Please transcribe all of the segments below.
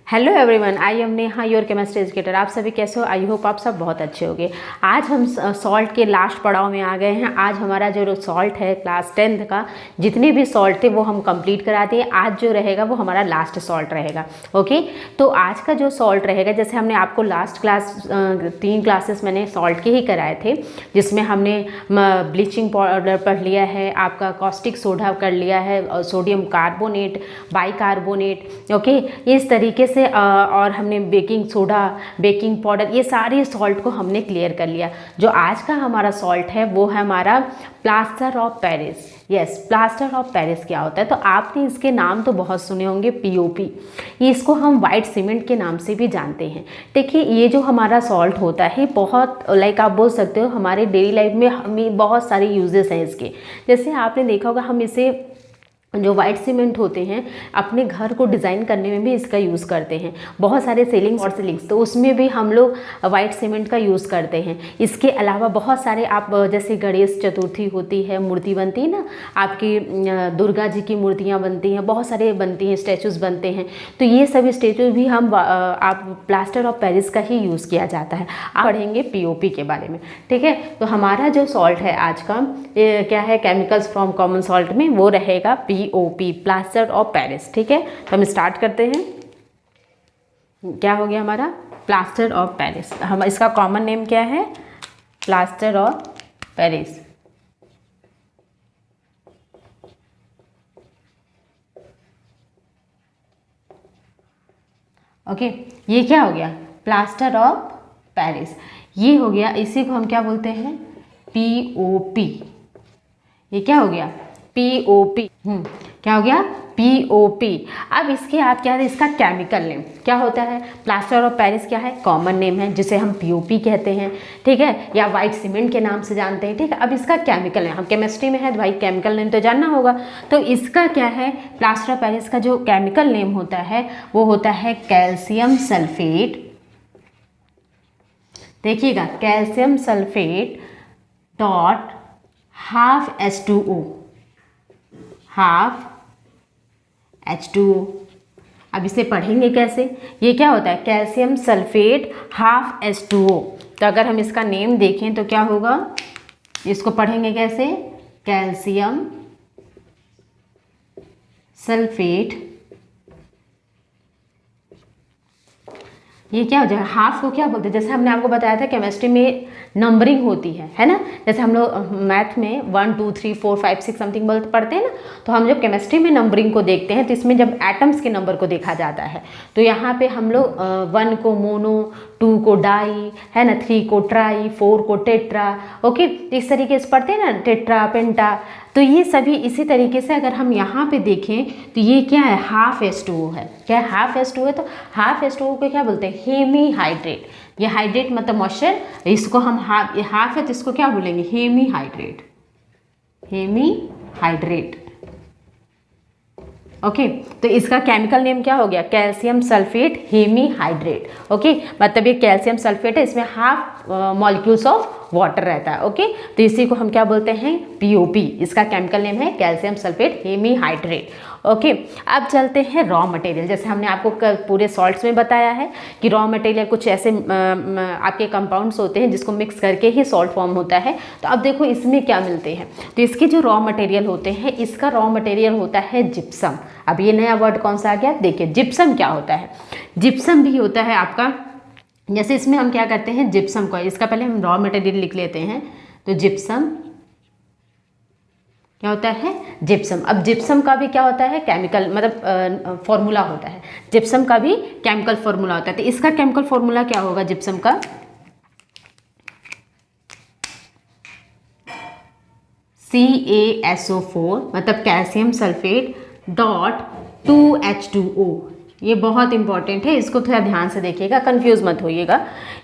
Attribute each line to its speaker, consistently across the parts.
Speaker 1: Hello everyone, I am Neha, your chemistry educator. आप सभी कैसे हो? आई होप आप सब बहुत अच्छे होंगे। आज हम सॉल्ट के लास्ट पड़ाव में आ गए हैं। आज हमारा जो सॉल्ट है क्लास 10th का, जितने भी सॉल्ट थे वो हम कंप्लीट करा दिए। आज जो रहेगा वो हमारा लास्ट सॉल्ट रहेगा। ओके, तो आज का जो सॉल्ट रहेगा, जैसे हमने आपको लास्ट क्लास 3 क्लासेस मैंने सॉल्ट के ही कराए थे, जिसमें हमने ब्लीचिंग पाउडर पढ़ लिया है, आपका कॉस्टिक सोडा कर लिया है, सोडियम कार्बोनेट, बाइकार्बोनेट। ओके, इस तरीके से और हमने बेकिंग सोडा, बेकिंग पाउडर, ये सारे सॉल्ट को हमने क्लियर कर लिया। जो आज का हमारा सॉल्ट है वो है हमारा plaster of Paris. Yes, plaster of Paris क्या होता है? तो आपने इसके नाम तो बहुत सुने होंगे, पीओपी। इसको हम वाइट सीमेंट के नाम से भी जानते हैं। देखिए, ये जो हमारा सॉल्ट होता है बहुत लाइक आप बोल सकते हो हमारे डेली लाइफ में हमें बहुत सारे यूजेस हैं इसके। जैसे आपने देखा होगा, हम इसे जो वाइट सीमेंट होते हैं अपने घर को डिज़ाइन करने में भी इसका यूज़ करते हैं। बहुत सारे सीलिंग्स और सीलिंग्स, तो उसमें भी हम लोग वाइट सीमेंट का यूज़ करते हैं। इसके अलावा बहुत सारे आप जैसे गणेश चतुर्थी होती है, मूर्ति बनती है ना, आपकी दुर्गा जी की मूर्तियाँ बनती हैं, बहुत सारे बनती हैं, स्टैचूज़ बनते हैं। तो ये सभी स्टैचूज भी हम आप प्लास्टर ऑफ पेरिस का ही यूज़ किया जाता है। आप पढ़ेंगे पीओपी के बारे में, ठीक है। तो हमारा जो सॉल्ट है आज का क्या है, केमिकल्स फ्रॉम कॉमन सॉल्ट में, वो रहेगा पीओपी, प्लास्टर ऑफ पेरिस। ठीक है, तो हम स्टार्ट करते हैं। क्या हो गया हमारा प्लास्टर ऑफ पेरिस? हम इसका कॉमन नेम क्या है? Plaster of Paris. ओके, ये क्या हो गया? Plaster of Paris. ये हो गया, इसी को हम क्या बोलते हैं? पीओपी। ये क्या हो गया? पीओपी। क्या हो गया? पीओपी। अब इसके आप क्या है, इसका केमिकल नेम क्या होता है? प्लास्टर ऑफ पेरिस क्या है? कॉमन नेम है, जिसे हम पीओपी कहते हैं, ठीक है, या वाइट सीमेंट के नाम से जानते हैं, ठीक है। अब इसका केमिकल नेम, हम केमिस्ट्री में है तो भाई केमिकल नेम तो जानना होगा। तो इसका क्या है, प्लास्टर ऑफ पेरिस का जो केमिकल नेम होता है वो होता है कैल्शियम सल्फेट। देखिएगा, calcium sulphate dot half H2O, half H2O। अब इसे पढ़ेंगे कैसे? ये क्या होता है? Calcium sulphate half H2O। तो अगर हम इसका नेम देखें तो क्या होगा? इसको पढ़ेंगे कैसे? कैल्शियम सल्फेट, ये क्या हो जाएगा? हाफ को क्या बोलते हैं? जैसे हमने आपको बताया था केमिस्ट्री में नंबरिंग होती है ना। जैसे हम लोग मैथ में 1 2 3 4 5 6 समथिंग पढ़ते हैं ना, तो हम जब केमिस्ट्री में नंबरिंग को देखते हैं तो इसमें जब एटम्स के नंबर को देखा जाता है तो यहाँ पे हम लोग 1 को मोनो, 2 को डाई, है ना, 3 को ट्राई, 4 को टेट्रा। ओके, इस तरीके से पढ़ते हैं ना, टेट्रा, पेंटा। तो ये सभी इसी तरीके से अगर हम यहाँ पे देखें तो ये क्या है? हाफ H2O है। क्या है? हाफ H2O है। तो हाफ H2O को क्या बोलते हैं? Hemi hydrate. ये हाइड्रेट मतलब मॉइस्चर, इसको हम हाफ है तो इसको क्या बोलेंगे? Hemi hydrate, hemi hydrate. Okay, तो इसका केमिकल नेम क्या हो गया? Calcium sulphate hemi hydrate. Okay, मतलब ये कैल्शियम सल्फेट है, इसमें हाफ मॉलिक्यूल्स ऑफ वाटर रहता है। ओके, तो इसी को हम क्या बोलते हैं? पीओपी। इसका केमिकल नेम है calcium sulphate hemi hydrate. Okay, अब चलते हैं रॉ मटेरियल। जैसे हमने आपको पूरे सॉल्ट्स में बताया है कि रॉ मटेरियल कुछ ऐसे आपके कंपाउंड्स होते हैं जिसको मिक्स करके ही सॉल्ट फॉर्म होता है। तो अब देखो इसमें क्या मिलते हैं। तो इसके जो रॉ मटेरियल होते हैं, इसका रॉ मटेरियल होता है जिप्सम। अब ये नया वर्ड कौन सा आ गया? देखिए, जिप्सम क्या होता है? जिप्सम भी होता है आपका, जैसे इसमें हम क्या करते हैं, जिप्सम को, इसका पहले हम रॉ मटेरियल लिख लेते हैं। तो जिप्सम क्या होता है? जिप्सम। अब जिप्सम का भी क्या होता है? केमिकल मतलब फॉर्मूला होता है। जिप्सम का भी केमिकल फॉर्मूला होता है। तो इसका केमिकल फॉर्मूला क्या होगा जिप्सम का? CaSO4, मतलब कैल्शियम सल्फेट डॉट 2H2O। ये बहुत इंपॉर्टेंट है, इसको थोड़ा ध्यान से देखिएगा, कंफ्यूज मत होइएगा।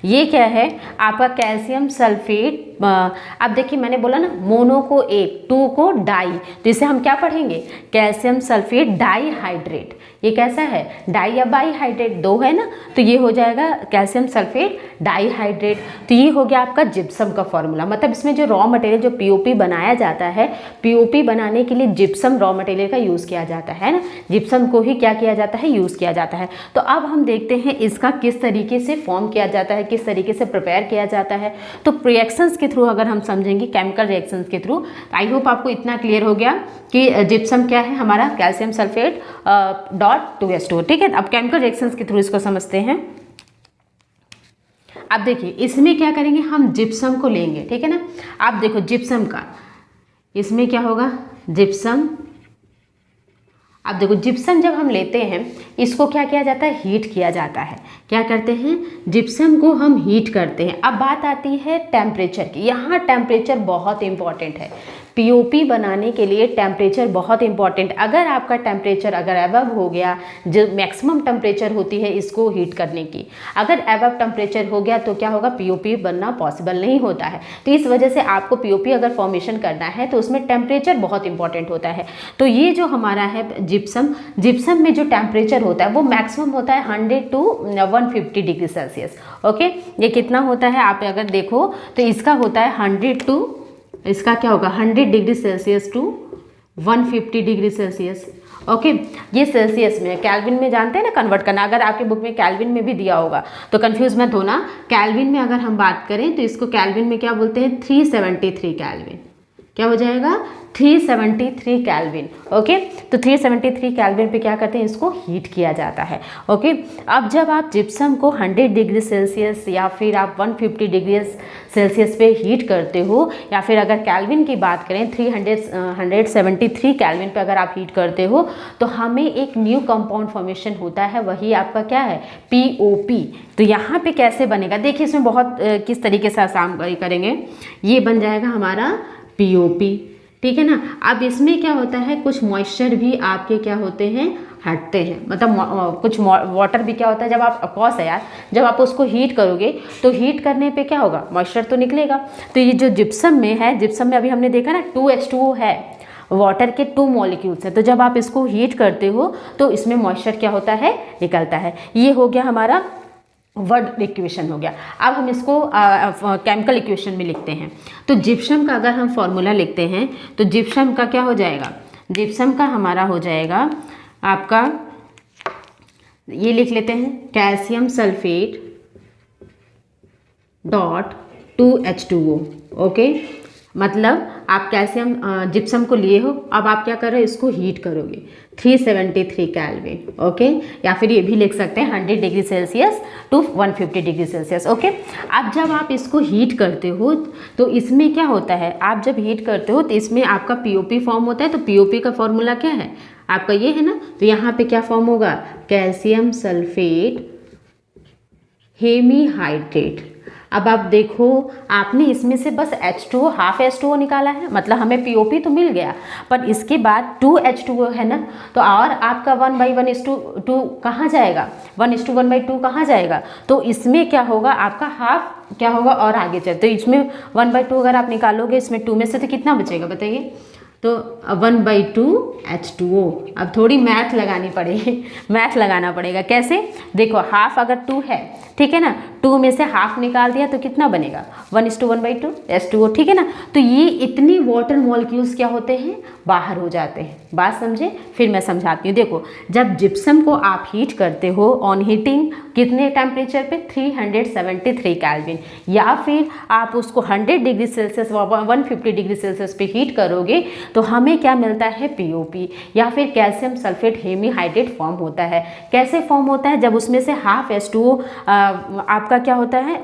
Speaker 1: ये क्या है? आपका कैल्शियम सल्फेट अब देखिए मैंने बोला ना मोनो को एक, टू को डाई, तो इसे हम क्या पढ़ेंगे, कैल्शियम सल्फेट डाईहाइड्रेट। ये कैसा है, डाई या बाईहाइड्रेट, दो है ना, तो ये हो जाएगा कैल्शियम सल्फेट डाईहाइड्रेट। तो ये हो गया आपका जिप्सम का फॉर्मूला। मतलब इसमें जो रॉ मटेरियल जो पीओपी बनाया जाता है, पीओपी बनाने के लिए जिप्सम रॉ मटेरियल का यूज़ किया जाता है ना, जिप्सम को ही क्या किया जाता है, यूज़ किया जाता है। तो अब हम देखते हैं इसका किस तरीके से फॉर्म किया जाता है, किस तरीके से प्रिपेयर किया जाता है। तो रिएक्शंस के थ्रू अगर हम समझेंगे, केमिकल रिएक्शंस के थ्रू, आई होप आपको इतना क्लियर हो गया कि जिप्सम क्या है हमारा, कैल्शियम सल्फेट डॉट 2H2। ठीक है, अब केमिकल रिएक्शंस के थ्रू इसको समझते हैं। अब देखिए इसमें क्या करेंगे, हम जिप्सम को लेंगे, ठीक है ना। अब देखो जिप्सम का, इसमें क्या होगा, जिप्सम। अब देखो जिप्सम जब हम लेते हैं, इसको क्या किया जाता है, हीट किया जाता है। क्या करते हैं, जिप्सम को हम हीट करते हैं। अब बात आती है टेम्परेचर की। यहाँ टेम्परेचर बहुत इंपॉर्टेंट है। पीओपी बनाने के लिए टेम्परेचर बहुत इंपॉर्टेंट। अगर आपका टेम्परेचर अगर एबव हो गया, जो मैक्सिमम टेम्परेचर होती है इसको हीट करने की, अगर एबव टेम्परेचर हो गया तो क्या होगा, पीओपी बनना पॉसिबल नहीं होता है। तो इस वजह से आपको पीओपी अगर फॉर्मेशन करना है तो उसमें टेम्परेचर बहुत इंपॉर्टेंट होता है। तो ये जो हमारा है जिप्सम, जिप्सम में जो टेम्परेचर होता है वो मैक्सिमम होता है 100 to 150 डिग्री सेल्सियस। ओके, ये कितना होता है, आप अगर देखो तो इसका होता है 100 to, इसका क्या होगा, 100 degree Celsius to 150 degree Celsius. Okay, ये सेल्सियस में, कैल्विन में जानते हैं ना कन्वर्ट करना। अगर आपके बुक में कैल्विन में भी दिया होगा तो कंफ्यूज मत होना। कैल्विन में अगर हम बात करें तो इसको कैल्विन में क्या बोलते हैं, 373 कैल्विन। क्या हो जाएगा, 373 कैल्विन। ओके, तो 373 कैल्विन पे क्या करते हैं, इसको हीट किया जाता है। ओके, अब जब आप जिप्सम को 100 डिग्री सेल्सियस या फिर आप 150 डिग्री सेल्सियस पे हीट करते हो, या फिर अगर कैल्विन की बात करें 173 कैल्विन पे अगर आप हीट करते हो, तो हमें एक न्यू कंपाउंड फॉर्मेशन होता है, वही आपका क्या है, पीओपी। तो यहाँ पे कैसे बनेगा, देखिए इसमें बहुत किस तरीके से आसान करेंगे। ये बन जाएगा हमारा पीओपी, ठीक है ना। अब इसमें क्या होता है, कुछ मॉइस्चर भी आपके क्या होते हैं, हटते हैं। मतलब कुछ वाटर भी क्या होता है, जब आप ऑफकोर्स है यार, जब आप उसको हीट करोगे तो हीट करने पे क्या होगा, मॉइस्चर तो निकलेगा। तो ये जो जिप्सम में है, जिप्सम में अभी हमने देखा ना 2H2O है, वाटर के 2 मॉलिक्यूल्स हैं। तो जब आप इसको हीट करते हो तो इसमें मॉइस्चर क्या होता है, निकलता है। ये हो गया हमारा वर्ड इक्वेशन हो गया। अब हम इसको केमिकल इक्वेशन में लिखते हैं। तो जिप्सम का अगर हम फॉर्मूला लिखते हैं तो जिप्सम का क्या हो जाएगा, जिप्सम का हमारा हो जाएगा आपका, ये लिख लेते हैं, calcium sulphate dot 2H2O। Okay, मतलब आप कैल्शियम जिप्सम को लिए हो, अब आप क्या कर रहे हो, इसको हीट करोगे 373 कैल्विन। ओके, या फिर ये भी लिख सकते हैं 100 degree Celsius to 150 degree Celsius. Okay, अब जब आप इसको हीट करते हो तो इसमें क्या होता है, आप जब हीट करते हो तो इसमें आपका पीओपी फॉर्म होता है। तो पीओपी का फॉर्मूला क्या है आपका, ये है ना। तो यहाँ पे क्या फॉर्म होगा, कैल्शियम सल्फेट हेमीहाइड्रेट। अब आप देखो, आपने इसमें से बस H2O, हाफ H2O निकाला है, मतलब हमें पीओपी तो मिल गया, पर इसके बाद 2H2O है ना। तो और आपका 1/1:2 कहाँ जाएगा, 1:1/2 कहाँ जाएगा। तो इसमें क्या होगा, आपका हाफ क्या होगा और आगे चल, तो इसमें 1/2 अगर आप निकालोगे, इसमें 2 में से तो कितना बचेगा बताइए, तो 1/2 H2O। अब थोड़ी मैथ लगानी पड़ेगी, मैथ लगाना पड़ेगा। कैसे, देखो हाफ अगर 2 है, ठीक है ना, 2 में से हाफ निकाल दिया तो कितना बनेगा, 1:1/2 H2O, ठीक है ना। तो ये इतनी वाटर मॉलिक्यूल्स क्या होते हैं, बाहर हो जाते हैं। बात समझे, फिर मैं समझाती हूँ। देखो, जब जिप्सम को आप हीट करते हो ऑन हीटिंग कितने टेम्परेचर पे, 373 कैल्विन, या फिर आप उसको 100 डिग्री सेल्सियस 150 डिग्री सेल्सियस पे हीट करोगे तो हमें क्या मिलता है, पीओपी, या फिर कैल्शियम सल्फेट हेमीहाइड्रेट फॉर्म होता है। कैसे फॉर्म होता है, जब उसमें से हाफ H2O आपका क्या होता है,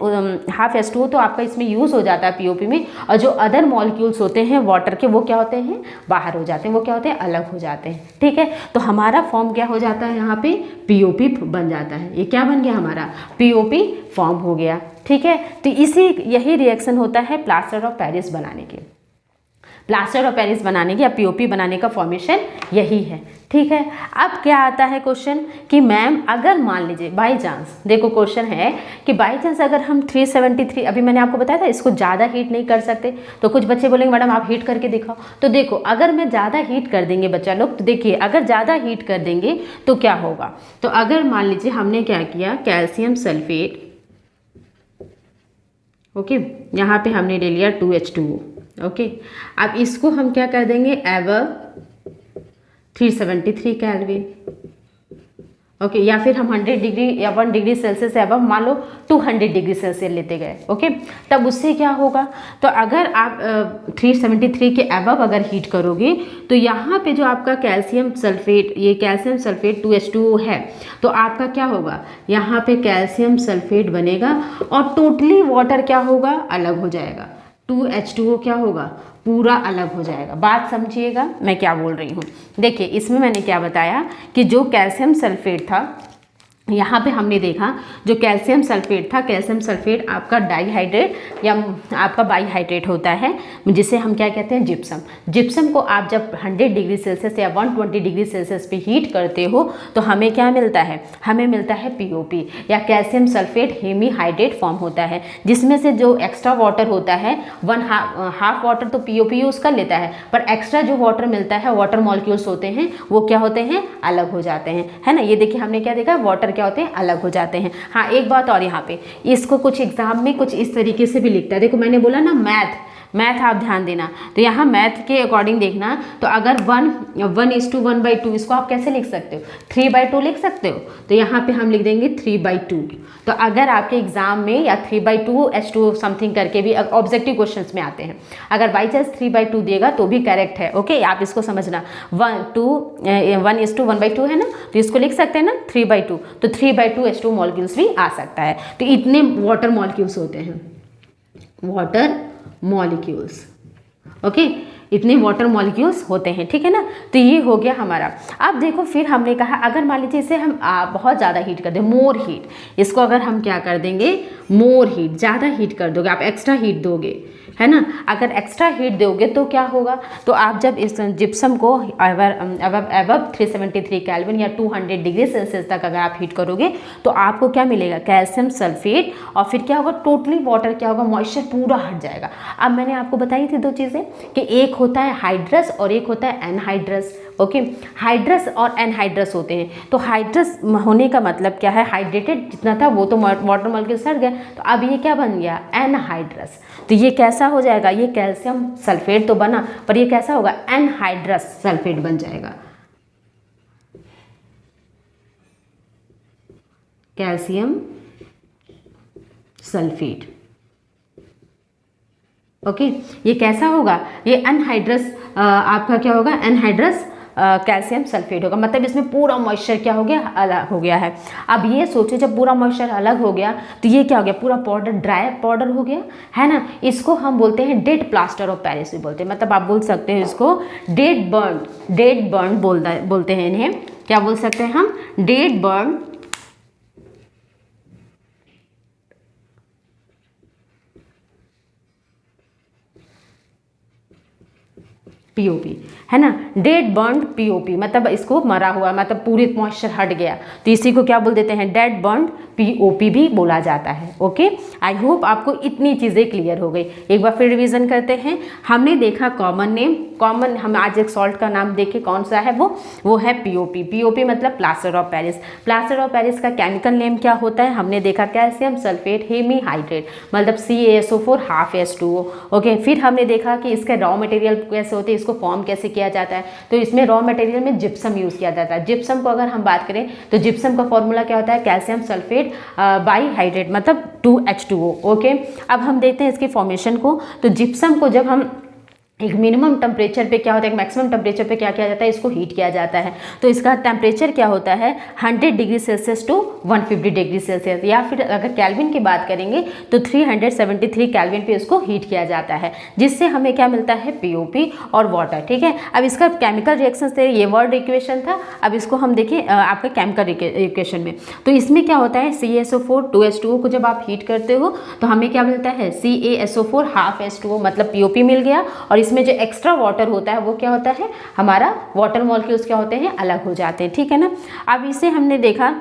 Speaker 1: हाफ H2O तो आपका इसमें यूज़ हो जाता है पीओपी में, और जो अदर मॉलिक्यूल्स होते हैं वाटर के, वो क्या होते हैं, बाहर हो जाते हैं, वो क्या होते हैं, अलग हो जाते हैं। ठीक है, तो हमारा फॉर्म क्या हो जाता है, यहाँ पे पीओपी बन जाता है। ये क्या बन गया, हमारा पीओपी फॉर्म हो गया। ठीक है, तो यही रिएक्शन होता है प्लास्टर ऑफ पेरिस बनाने के। प्लास्टर ऑफ पेरिस बनाने की या पीओपी बनाने का फॉर्मेशन यही है। ठीक है, अब क्या आता है क्वेश्चन कि मैम अगर मान लीजिए बाई चांस, देखो क्वेश्चन है कि बाई चांस अगर हम 373, अभी मैंने आपको बताया था इसको ज़्यादा हीट नहीं कर सकते, तो कुछ बच्चे बोलेंगे मैडम आप हीट करके दिखाओ। तो देखो अगर मैं ज़्यादा हीट कर देंगे बच्चा लोग, तो देखिए अगर ज़्यादा हीट कर देंगे तो क्या होगा। तो अगर मान लीजिए हमने क्या किया, कैल्शियम सल्फेट, ओके, यहाँ पे हमने ले लिया 2H2O, ओके। अब इसको हम क्या कर देंगे, एबव 373 केल्विन, ओके, या फिर हम 100 डिग्री या 1 डिग्री सेल्सियस से अब मान लो 200 डिग्री सेल्सियस लेते गए, ओके। तब उससे क्या होगा, तो अगर आप 373 के अबव अगर हीट करोगे तो यहाँ पे जो आपका कैल्शियम सल्फेट, ये कैल्शियम सल्फेट 2H2O है, तो आपका क्या होगा, यहाँ पे कैल्शियम सल्फेट बनेगा और टोटली वाटर क्या होगा, अलग हो जाएगा। 2H2O क्या होगा, पूरा अलग हो जाएगा। बात समझिएगा मैं क्या बोल रही हूँ। देखिए इसमें मैंने क्या बताया कि जो कैल्शियम सल्फेट था, यहाँ पे हमने देखा जो कैल्शियम सल्फेट था, कैल्शियम सल्फेट आपका डाइहाइड्रेट या आपका बाईहाइड्रेट होता है, जिसे हम क्या कहते हैं, जिप्सम। जिप्सम को आप जब 100 डिग्री सेल्सियस या 120 डिग्री सेल्सियस पे हीट करते हो तो हमें क्या मिलता है, हमें मिलता है पीओपी या कैल्शियम सल्फेट हेमीहाइड्रेट फॉर्म होता है, जिसमें से जो एक्स्ट्रा वाटर होता है, हाफ वाटर तो पीओपी यूज़ कर लेता है, पर एक्स्ट्रा जो वाटर मिलता है, वाटर मॉलिक्यूल्स होते हैं, वो क्या होते हैं, अलग हो जाते हैं, है ना। ये देखिए हमने क्या देखा, वाटर क्या होते हैं, अलग हो जाते हैं। हाँ एक बात और, यहाँ पे इसको कुछ एग्जाम में कुछ इस तरीके से भी लिखता है, देखो मैंने बोला ना मैथ आप ध्यान देना, तो यहाँ मैथ के अकॉर्डिंग देखना, तो अगर 1:1/2 इसको आप कैसे लिख सकते हो, 3/2 लिख सकते हो, तो यहाँ पे हम लिख देंगे 3/2। तो अगर आपके एग्जाम में या 3/2 H2O समथिंग करके भी ऑब्जेक्टिव क्वेश्चंस में आते हैं, अगर बाई चांस 3/2 देगा तो भी करेक्ट है, ओके। आप इसको समझना, 1:1/2 है ना, तो इसको लिख सकते हैं ना 3/2, तो 3/2 H2O मॉलिक्यूल्स भी आ सकता है। तो इतने वाटर मॉलिक्यूल्स होते हैं, वाटर मॉलिक्यूल्स, ओके, इतने वाटर मॉलिक्यूल्स होते हैं, ठीक है ना। तो ये हो गया हमारा। अब देखो फिर हमने कहा अगर मान लीजिए इसे हम बहुत ज़्यादा हीट कर दें, मोर हीट, इसको अगर हम क्या कर देंगे, मोर हीट, ज़्यादा हीट कर दोगे आप, एक्स्ट्रा हीट दोगे, है ना। अगर एक्स्ट्रा हीट दोगे तो क्या होगा, तो आप जब इस जिप्सम को अबव 373 केल्विन या 200 डिग्री सेल्सियस तक अगर आप हीट करोगे तो आपको क्या मिलेगा, कैल्शियम सल्फेट, और फिर क्या होगा, टोटली वाटर क्या होगा, मॉइस्चर पूरा हट जाएगा। अब मैंने आपको बताई थी दो चीज़ें कि एक होता है हाइड्रस और एक होता है एनहाइड्रस, ओके। हाइड्रस और एनहाइड्रस होते हैं, तो हाइड्रस होने का मतलब क्या है, हाइड्रेटेड जितना था वो तो वाटर मॉलिक्यूल सड़ गया, तो अब ये क्या बन गया, एनहाइड्रस। तो ये कैसा हो जाएगा, ये कैल्शियम सल्फेट तो बना, पर ये कैसा होगा, एनहाइड्रस सल्फेट बन जाएगा, कैल्शियम सल्फेट, ओके। ये कैसा होगा, ये एनहाइड्रस आपका क्या होगा, एनहाइड्रस कैल्शियम सल्फेट होगा, मतलब इसमें पूरा मॉइस्चर क्या हो गया, अलग हो गया है। अब ये सोचो जब पूरा मॉइस्चर अलग हो गया तो ये क्या हो गया, पूरा पाउडर, ड्राई पाउडर हो गया, है ना। इसको हम बोलते हैं डेड प्लास्टर ऑफ पेरिस भी बोलते हैं, मतलब आप बोल सकते हैं इसको डेड बर्न बोलते हैं इन्हें, क्या बोल सकते हैं हम, डेड बर्न पीओपी, है ना, डेड बर्न्ड पीओपी, मतलब इसको मरा हुआ, मतलब पूरी मॉइस्चर हट गया, तो इसी को क्या बोल देते हैं, डेड बर्न्ड पीओपी भी बोला जाता है, ओके। आई होप आपको इतनी चीज़ें क्लियर हो गई। एक बार फिर रिवीजन करते हैं। हमने देखा कॉमन नेम, कॉमन हम आज एक सॉल्ट का नाम देखे, कौन सा है वो है पीओपी। पीओपी मतलब plaster of Paris. Plaster of Paris का केमिकल नेम क्या होता है, हमने देखा कैल्शियम सल्फेट हेमीहाइड्रेट, मतलब CaSO4 हाफ H2O, ओके। फिर हमने देखा कि इसके रॉ मटेरियल कैसे होते हैं, इसको फॉर्म कैसे किया जाता है, तो इसमें रॉ मटेरियल में जिप्सम यूज़ किया जाता है। जिप्सम को अगर हम बात करें तो जिप्सम का फॉर्मूला क्या होता है, कैल्शियम सल्फेट बाईहाइड्रेट, मतलब 2H2O, ओके। अब हम देखते हैं इसकी फॉर्मेशन को। तो जिप्सम को जब हम एक मिनिमम टेम्परेचर पे क्या होता है, एक मैक्सिमम टेम्परेचर पे क्या किया जाता है, इसको हीट किया जाता है, तो इसका टेम्परेचर क्या होता है 100 degree Celsius to 150 degree Celsius, या फिर अगर कैल्विन की बात करेंगे तो 373 कैल्विन पे इसको हीट किया जाता है, जिससे हमें क्या मिलता है, पीओपी और वाटर, ठीक है। अब इसका केमिकल रिएक्शन से ये वर्ड इक्वेशन था, अब इसको हम देखें आपके केमिकल इक्वेशन में। तो इसमें क्या होता है, CaSO4 2H2O को जब आप हीट करते हो तो हमें क्या मिलता है, CaSO4 हाफ H2O, मतलब पीओपी मिल गया, और इसमें जो एक्स्ट्रा वाटर होता है वो क्या होता है, हमारा वाटर मॉलिक्यूल्स क्या होते हैं, अलग हो जाते हैं, ठीक है ना। अब इसे हमने देखा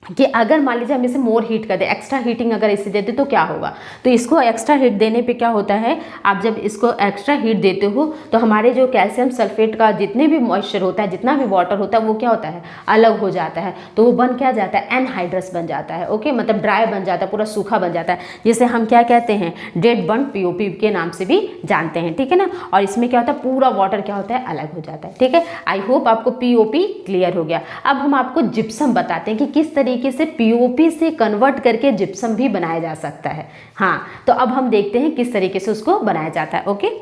Speaker 1: कि अगर मान लीजिए हम इसे मोर हीट कर दे, एक्स्ट्रा हीटिंग अगर इसे देते तो क्या होगा। तो इसको एक्स्ट्रा हीट देने पे क्या होता है, आप जब इसको एक्स्ट्रा हीट देते हो तो हमारे जो कैल्शियम सल्फेट का जितने भी मॉइस्चर होता है, जितना भी वाटर होता है, वो क्या होता है, अलग हो जाता है। तो वो बन क्या जाता है, एनहाइड्रस बन जाता है। ओके, मतलब ड्राई बन जाता है, पूरा सूखा बन जाता है, जिसे हम क्या कहते हैं, डेड बर्न पीओपी के नाम से भी जानते हैं, ठीक है ना। और इसमें क्या होता है, पूरा वाटर क्या होता है, अलग हो जाता है, ठीक है। आई होप आपको पीओपी क्लियर हो गया। अब हम आपको जिप्सम बताते हैं कि किस तरीके से पीओपी से कन्वर्ट करके जिप्सम भी बनाया जा सकता है। हाँ, तो अब हम देखते हैं किस तरीके से उसको बनाया जाता है। ओके,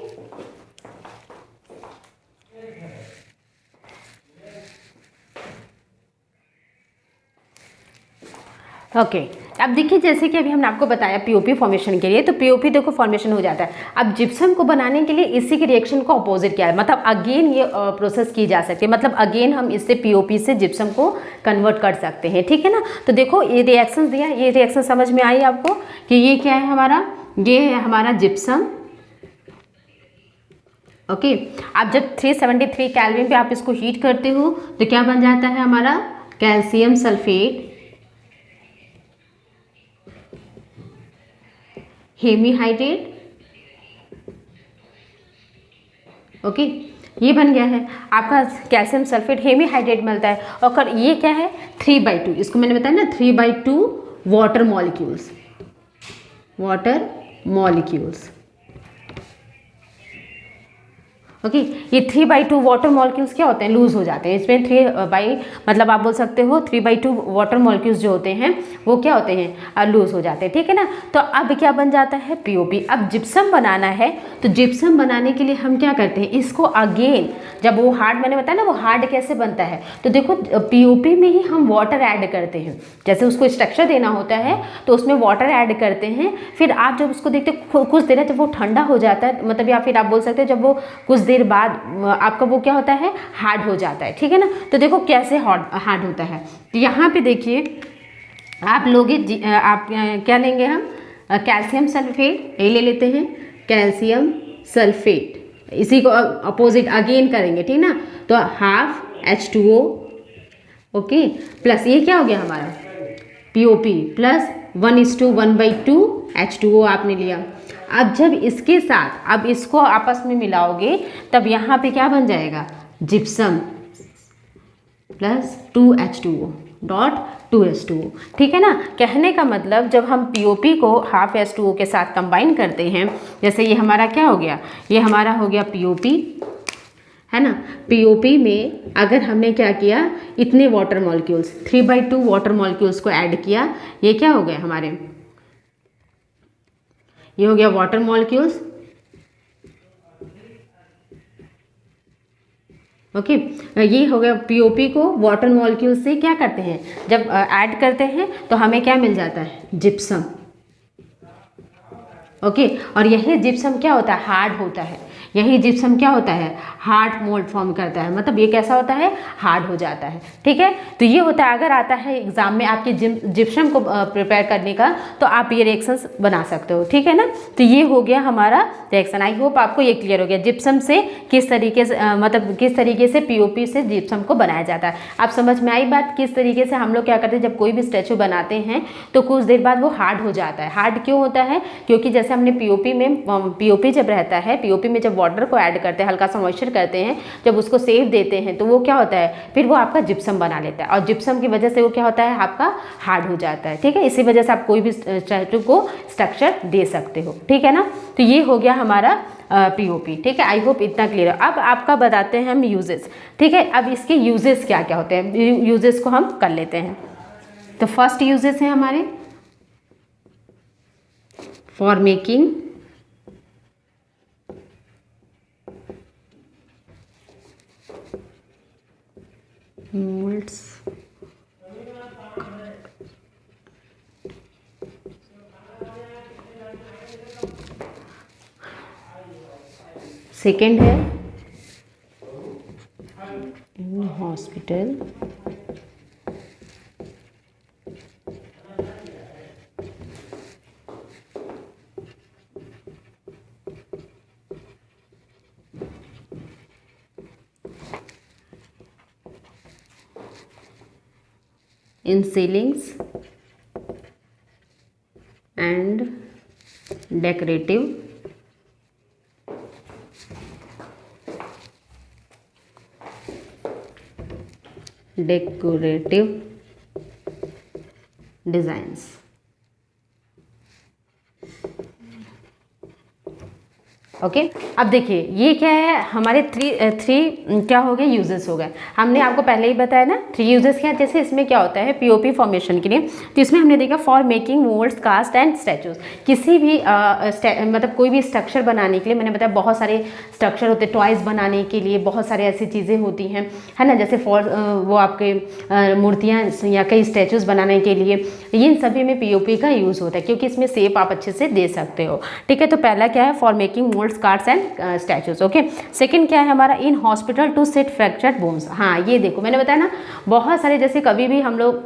Speaker 1: ओके अब देखिए, जैसे कि अभी हमने आपको बताया पीओपी फॉर्मेशन के लिए, तो पीओपी देखो फॉर्मेशन हो जाता है। अब जिप्सम को बनाने के लिए इसी के रिएक्शन को अपोजिट किया है, मतलब अगेन ये प्रोसेस की जा सकती है, मतलब अगेन हम इससे पीओपी से जिप्सम को कन्वर्ट कर सकते हैं, ठीक है ना। तो देखो ये रिएक्शन दिया, ये रिएक्शन समझ में आई आपको कि ये क्या है हमारा, ये है हमारा जिप्सम। ओके, अब जब 373 केल्विन पे आप इसको हीट करते हो तो क्या बन जाता है हमारा, कैल्शियम सल्फेट हेमीहाइड्रेट। ओके, ये बन गया है आपका कैल्शियम सल्फेट हेमीहाइड्रेट मिलता है। और ये क्या है, 3/2, इसको मैंने बताया ना 3/2 water molecules, water molecules. Okay, ये 3/2 वाटर मॉलिक्यूल्स क्या होते हैं, लूज हो जाते हैं। इसमें 3 मतलब आप बोल सकते हो 3/2 वाटर मॉलिक्यूल्स जो होते हैं वो क्या होते हैं, लूज हो जाते हैं, ठीक है ना। तो अब क्या बन जाता है, पीओपी। अब जिप्सम बनाना है तो जिप्सम बनाने के लिए हम क्या करते हैं, इसको अगेन जब वो हार्ड, मैंने बताया ना वो हार्ड कैसे बनता है, तो देखो पीओपी में ही हम वाटर ऐड करते हैं। जैसे उसको स्ट्रक्चर देना होता है तो उसमें वाटर ऐड करते हैं। फिर आप जब उसको देखते कुछ देर जब वो ठंडा हो जाता है, मतलब या फिर आप बोल सकते हैं जब वो कुछ देर बाद आपका वो क्या होता है, हार्ड हो जाता है, ठीक है ना। तो देखो कैसे हार्ड होता है। तो यहाँ पे देखिए आप लोग आप क्या लेंगे, हम कैल्शियम सल्फेट ये ले लेते हैं, कैल्शियम सल्फेट, इसी को अपोजिट अगेन करेंगे, ठीक ना। तो हाफ H2O, ओके, प्लस ये क्या हो गया हमारा पीओपी प्लस 1:1/2 H2O आपने लिया। अब जब इसके साथ अब इसको आपस में मिलाओगे तब यहाँ पे क्या बन जाएगा, gypsum plus 2H2O dot 2H2O, ठीक है ना। कहने का मतलब जब हम पीओपी को हाफ H2O के साथ कंबाइन करते हैं, जैसे ये हमारा क्या हो गया, ये हमारा हो गया पीओपी, है ना। पीओपी में अगर हमने क्या किया, इतने वाटर मॉलिक्यूल्स 3/2 वाटर मॉलिक्यूल्स को ऐड किया, ये क्या हो गया हमारे, ये हो गया वाटर मॉलिक्यूल्स। ओके, ये हो गया पीओपी को वाटर मॉलिक्यूल्स से क्या करते हैं, जब ऐड करते हैं तो हमें क्या मिल जाता है, जिप्सम। ओके, और यही जिप्सम क्या होता है, हार्ड होता है। यही जिप्सम क्या होता है, हार्ड मोल्ड फॉर्म करता है, मतलब ये कैसा होता है, हार्ड हो जाता है, ठीक है। तो ये होता है, अगर आता है एग्जाम में आपके जिप्सम को प्रिपेयर करने का तो आप ये रिएक्शंस बना सकते हो, ठीक है ना। तो ये हो गया हमारा रिएक्शन। आई होप आपको ये क्लियर हो गया जिप्सम से किस तरीके से मतलब किस तरीके से पीओपी से जिप्सम को बनाया जाता है। आप समझ में आई बात, किस तरीके से हम लोग क्या करते हैं, जब कोई भी स्टैचू बनाते हैं तो कुछ देर बाद वो हार्ड हो जाता है। हार्ड क्यों होता है, क्योंकि जैसे हमने पीओपी में पीओपी जब रहता है, पीओपी में जब वाटर को ऐड करते हैं, हल्का सा मॉइस्चर करते हैं, जब उसको सेव देते हैं तो वो क्या होता है, फिर वो आपका जिप्सम बना लेता है, और जिप्सम की वजह से वो क्या होता है, आपका हार्ड हो जाता है, ठीक है। इसी वजह से आप कोई भी स्टैचू को स्ट्रक्चर दे सकते हो, ठीक है ना। तो ये हो गया हमारा पीओपी, ठीक है। आई होप इतना क्लियर है। अब आपका बताते हैं हम यूजेस, ठीक है। अब इसके यूजेस क्या क्या होते हैं, यूजेस को हम कर लेते हैं। तो फर्स्ट यूजेस है हमारे फॉर मेकिंग molds, सेकेंड है in hospital, in ceilings and decorative designs. Okay अब देखिए ये क्या है, हमारे थ्री क्या हो गए, यूजेस हो गए। हमने आपको पहले ही बताया ना 3 यूजेस क्या है। जैसे इसमें क्या होता है पीओपी फॉर्मेशन के लिए, तो इसमें हमने देखा for making moulds, cast and statues. किसी भी मतलब कोई भी स्ट्रक्चर बनाने के लिए, मैंने बताया बहुत सारे स्ट्रक्चर होते हैं, टॉयज बनाने के लिए बहुत सारे ऐसी चीज़ें होती हैं, है ना। जैसे फॉर वो आपके मूर्तियाँ या कई स्टैचूज बनाने के लिए इन सभी में पीओपी का यूज़ होता है, क्योंकि इसमें शेप आप अच्छे से दे सकते हो। ठीक है, तो पहला क्या है, for making moulds, cards and statues. Okay, second क्या है हमारा, in hospital to set fractured bones. हाँ ये देखो मैंने बताया ना, बहुत सारे जैसे कभी भी हम लोग,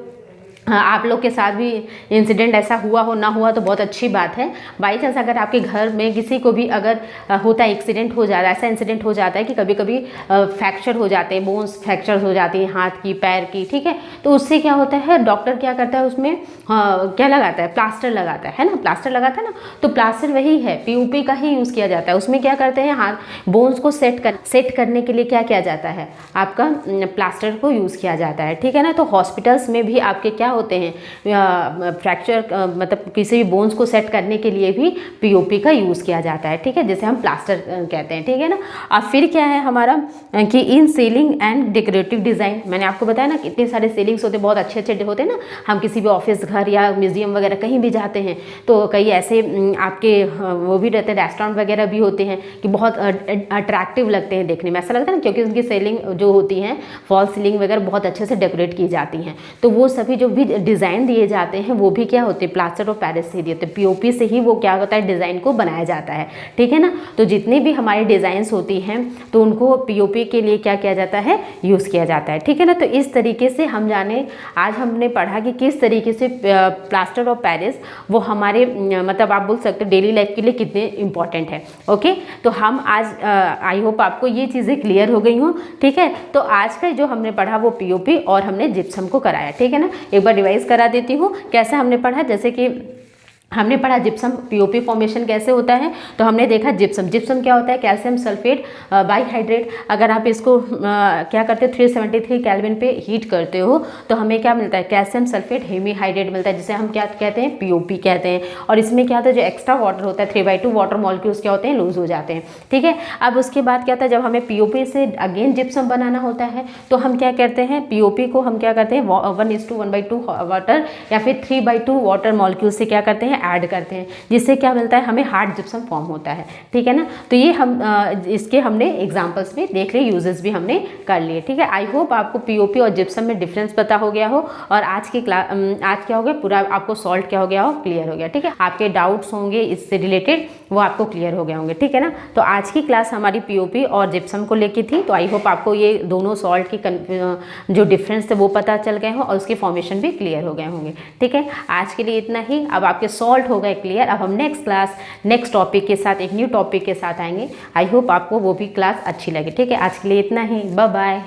Speaker 1: हाँ आप लोग के साथ भी इंसिडेंट ऐसा हुआ हो, ना हुआ तो बहुत अच्छी बात है। बाई चांस अगर आपके घर में किसी को भी अगर होता है, एक्सीडेंट हो जाता है, ऐसा इंसिडेंट हो जाता है कि कभी कभी फ्रैक्चर हो जाते हैं, बोन्स फ्रैक्चर हो जाती हैं हाथ की, पैर की। ठीक है, तो उससे क्या होता है, डॉक्टर क्या करता है उसमें क्या लगाता है, प्लास्टर लगाता है ना, प्लास्टर लगाता है ना। तो प्लास्टर वही है, पीओपी का ही यूज़ किया जाता है। उसमें क्या करते हैं, हाथ बोन्स को सेट करने के लिए क्या किया जाता है, आपका प्लास्टर को यूज़ किया जाता है। ठीक है ना, तो हॉस्पिटल्स में भी आपके क्या होते हैं, फ्रैक्चर मतलब किसी भी बोन्स को सेट करने के लिए भी पीओपी का यूज़ किया जाता है। ठीक है, जैसे हम प्लास्टर कहते हैं। ठीक है ना, और फिर क्या है हमारा कि इन सीलिंग एंड डेकोरेटिव डिज़ाइन। मैंने आपको बताया ना कितने सारे सीलिंग्स होते हैं, बहुत अच्छे अच्छे होते हैं ना। हम किसी भी ऑफिस, घर या म्यूजियम वगैरह कहीं भी जाते हैं तो कई ऐसे आपके वो भी रहते हैं, रेस्टोरेंट वगैरह भी होते हैं कि बहुत अट्रैक्टिव लगते हैं देखने में, ऐसा लगता है ना, क्योंकि उनकी सीलिंग जो होती हैं, फॉल सीलिंग वगैरह बहुत अच्छे से डेकोरेट की जाती हैं। तो वो सभी जो भी डिज़ाइन दिए जाते हैं वो भी क्या होते हैं, प्लास्टर ऑफ पेरिस से दिए होते हैं, पीओपी से ही वो क्या होता है, डिज़ाइन को बनाया जाता है। ठीक है ना, तो जितनी भी हमारी डिज़ाइंस होती हैं तो उनको पीओपी के लिए क्या किया जाता है, यूज़ किया जाता है। ठीक है ना, तो इस तरीके से हम जाने, आज हमने पढ़ा कि किस तरीके से प्लास्टर ऑफ पेरिस वो हमारे मतलब आप बोल सकते हो डेली लाइफ के लिए कितने इंपॉर्टेंट है। ओके, तो हम आज आई होप आपको ये चीज़ें क्लियर हो गई हों। ठीक है, तो आज का जो हमने पढ़ा वो पीओपी और हमने जिप्सम को कराया। ठीक है ना, एक बार रिवाइज करा देती हूँ कैसे हमने पढ़ा। जैसे कि हमने पढ़ा जिप्सम पीओपी फॉर्मेशन कैसे होता है, तो हमने देखा जिप्सम क्या होता है, कैल्शियम सल्फेट बाइहाइड्रेट। अगर आप इसको क्या करते हो 373 केल्विन पे हीट करते हो तो हमें क्या मिलता है, कैल्शियम सल्फेट हेमीहाइड्रेट मिलता है, जिसे हम क्या कहते हैं, पीओपी कहते हैं। और इसमें क्या होता है, जो एक्स्ट्रा वाटर होता है 3/2 वाटर मॉलिक्यूल्स क्या होते हैं, लूज हो जाते हैं। ठीक है, अब उसके बाद क्या होता है, जब हमें पीओपी से अगेन जिप्सम बनाना होता है तो हम क्या करते हैं, पीओपी को हम क्या करते हैं 1:1/2 वाटर या फिर 3/2 वाटर मॉलिक्यूल से क्या करते हैं, ऐड करते हैं, जिससे क्या मिलता है, हमें हार्ड जिप्सम फॉर्म होता है। ठीक है ना, तो ये हम इसके हमने एग्जांपल्स में देख लिए, यूजेस भी हमने कर लिए। ठीक है, आई होप आपको पीओपी और जिप्सम में डिफरेंस पता हो गया हो और आज की क्लास आज क्या हो गया, पूरा आपको सॉल्ट क्या हो गया हो, क्लियर हो गया। ठीक है, आपके डाउट्स होंगे इससे रिलेटेड वो आपको क्लियर हो गए होंगे। ठीक है ना, तो आज की क्लास हमारी पीओपी और जिप्सम को लेकर थी, तो आई होप आपको ये दोनों सॉल्ट की जो डिफरेंस थे वो पता चल गए हो और उसके फॉर्मेशन भी क्लियर हो गए होंगे। ठीक है, आज के लिए इतना ही। अब आपके सॉल्ट हो गए क्लियर। अब हम नेक्स्ट क्लास नेक्स्ट टॉपिक के साथ, एक न्यू टॉपिक के साथ आएंगे। आई होप आपको वो भी क्लास अच्छी लगे। ठीक है, आज के लिए इतना ही, बाय बाय।